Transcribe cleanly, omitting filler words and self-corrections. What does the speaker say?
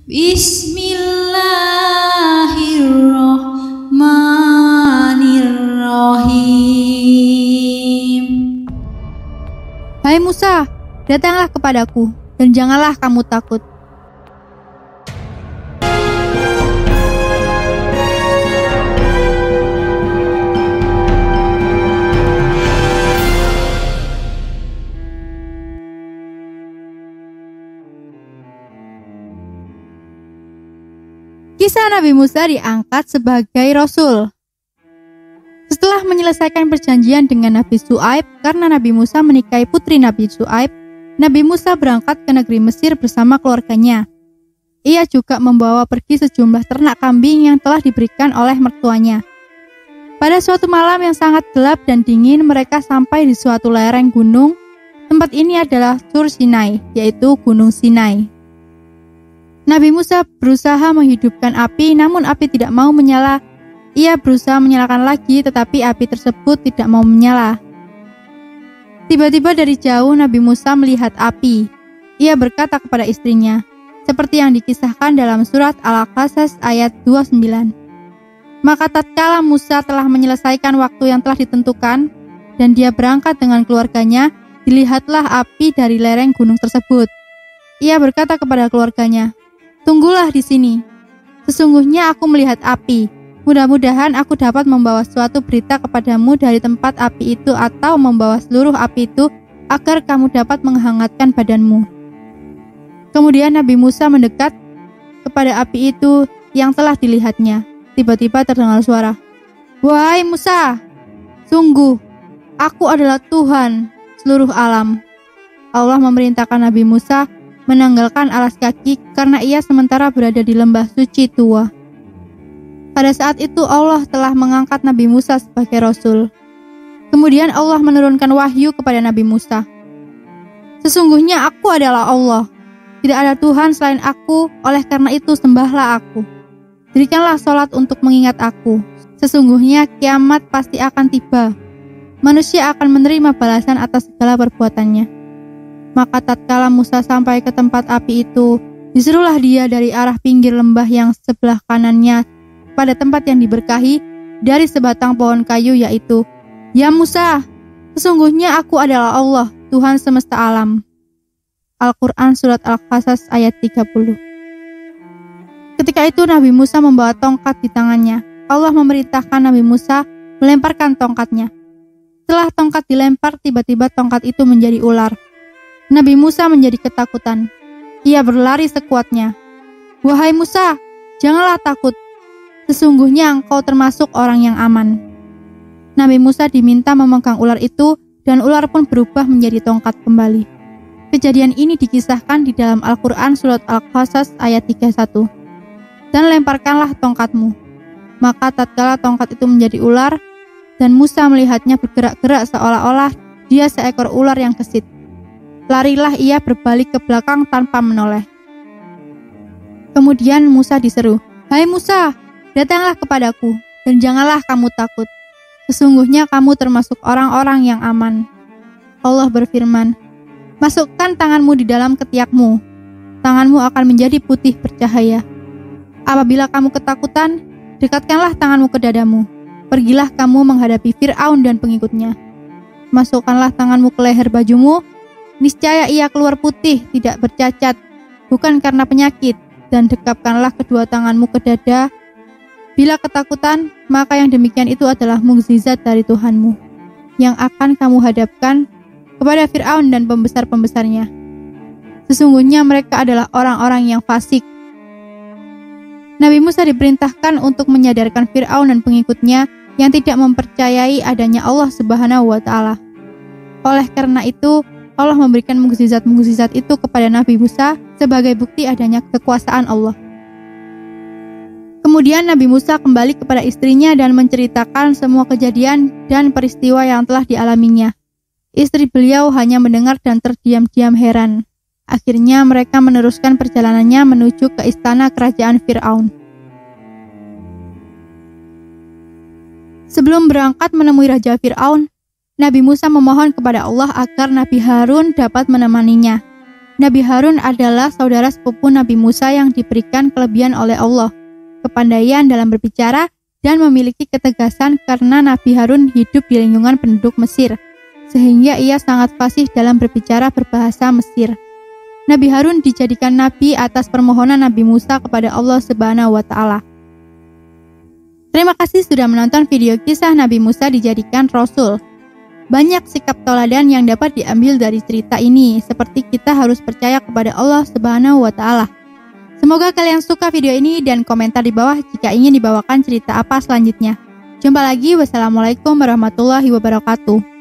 Bismillahirrahmanirrahim. Hai Musa, datanglah kepadaku, dan janganlah kamu takut. Kisah Nabi Musa diangkat sebagai Rasul. Setelah menyelesaikan perjanjian dengan Nabi Syuaib karena Nabi Musa menikahi putri Nabi Syuaib, Nabi Musa berangkat ke negeri Mesir bersama keluarganya. Ia juga membawa pergi sejumlah ternak kambing yang telah diberikan oleh mertuanya. Pada suatu malam yang sangat gelap dan dingin, mereka sampai di suatu lereng gunung. Tempat ini adalah Tur Sinai, yaitu Gunung Sinai. Nabi Musa berusaha menghidupkan api, namun api tidak mau menyala. Ia berusaha menyalakan lagi, tetapi api tersebut tidak mau menyala. Tiba-tiba dari jauh Nabi Musa melihat api. Ia berkata kepada istrinya, seperti yang dikisahkan dalam surat Al-Qasas ayat 29. Maka tatkala Musa telah menyelesaikan waktu yang telah ditentukan, dan dia berangkat dengan keluarganya, dilihatlah api dari lereng gunung tersebut. Ia berkata kepada keluarganya, "Tunggulah di sini. Sesungguhnya aku melihat api. Mudah-mudahan aku dapat membawa suatu berita kepadamu dari tempat api itu atau membawa seluruh api itu agar kamu dapat menghangatkan badanmu." Kemudian Nabi Musa mendekat kepada api itu yang telah dilihatnya. Tiba-tiba terdengar suara, "Wahai Musa, sungguh aku adalah Tuhan seluruh alam." Allah memerintahkan Nabi Musa menanggalkan alas kaki karena ia sementara berada di lembah suci tua. Pada saat itu Allah telah mengangkat Nabi Musa sebagai Rasul. Kemudian Allah menurunkan wahyu kepada Nabi Musa. "Sesungguhnya aku adalah Allah. Tidak ada Tuhan selain aku, oleh karena itu sembahlah aku. Dirikanlah sholat untuk mengingat aku. Sesungguhnya kiamat pasti akan tiba. Manusia akan menerima balasan atas segala perbuatannya." Maka tatkala Musa sampai ke tempat api itu, diserulah dia dari arah pinggir lembah yang sebelah kanannya pada tempat yang diberkahi dari sebatang pohon kayu, yaitu, "Ya Musa, sesungguhnya aku adalah Allah, Tuhan semesta alam." Al-Quran Surat Al-Qasas ayat 30. Ketika itu Nabi Musa membawa tongkat di tangannya. Allah memerintahkan Nabi Musa melemparkan tongkatnya. Setelah tongkat dilempar, tiba-tiba tongkat itu menjadi ular. Nabi Musa menjadi ketakutan. Ia berlari sekuatnya. "Wahai Musa, janganlah takut. Sesungguhnya engkau termasuk orang yang aman." Nabi Musa diminta memegang ular itu, dan ular pun berubah menjadi tongkat kembali. Kejadian ini dikisahkan di dalam Al-Quran Surat Al-Qasas ayat 31. "Dan lemparkanlah tongkatmu." Maka tatkala tongkat itu menjadi ular, dan Musa melihatnya bergerak-gerak seolah-olah dia seekor ular yang gesit. Larilah ia berbalik ke belakang tanpa menoleh. Kemudian Musa diseru, "Hai Musa, datanglah kepadaku, dan janganlah kamu takut. Sesungguhnya kamu termasuk orang-orang yang aman." Allah berfirman, "Masukkan tanganmu di dalam ketiakmu. Tanganmu akan menjadi putih bercahaya. Apabila kamu ketakutan, dekatkanlah tanganmu ke dadamu. Pergilah kamu menghadapi Fir'aun dan pengikutnya. Masukkanlah tanganmu ke leher bajumu. Niscaya ia keluar putih, tidak bercacat, bukan karena penyakit, dan dekapkanlah kedua tanganmu ke dada. Bila ketakutan, maka yang demikian itu adalah mukjizat dari Tuhanmu, yang akan kamu hadapkan kepada Fir'aun dan pembesar-pembesarnya. Sesungguhnya mereka adalah orang-orang yang fasik." Nabi Musa diperintahkan untuk menyadarkan Fir'aun dan pengikutnya yang tidak mempercayai adanya Allah Subhanahu wa Ta'ala. Oleh karena itu, Allah memberikan mukjizat-mukjizat itu kepada Nabi Musa sebagai bukti adanya kekuasaan Allah. Kemudian Nabi Musa kembali kepada istrinya dan menceritakan semua kejadian dan peristiwa yang telah dialaminya. Istri beliau hanya mendengar dan terdiam-diam heran. Akhirnya mereka meneruskan perjalanannya menuju ke istana kerajaan Fir'aun. Sebelum berangkat menemui Raja Fir'aun, Nabi Musa memohon kepada Allah agar Nabi Harun dapat menemaninya. Nabi Harun adalah saudara sepupu Nabi Musa yang diberikan kelebihan oleh Allah, kepandaian dalam berbicara, dan memiliki ketegasan karena Nabi Harun hidup di lingkungan penduduk Mesir, sehingga ia sangat fasih dalam berbicara berbahasa Mesir. Nabi Harun dijadikan nabi atas permohonan Nabi Musa kepada Allah Subhanahu wa Ta'ala. Terima kasih sudah menonton video kisah Nabi Musa dijadikan Rasul. Banyak sikap teladan yang dapat diambil dari cerita ini, seperti kita harus percaya kepada Allah Subhanahu wa Ta'ala. Semoga kalian suka video ini dan komentar di bawah jika ingin dibawakan cerita apa selanjutnya. Jumpa lagi, wassalamualaikum warahmatullahi wabarakatuh.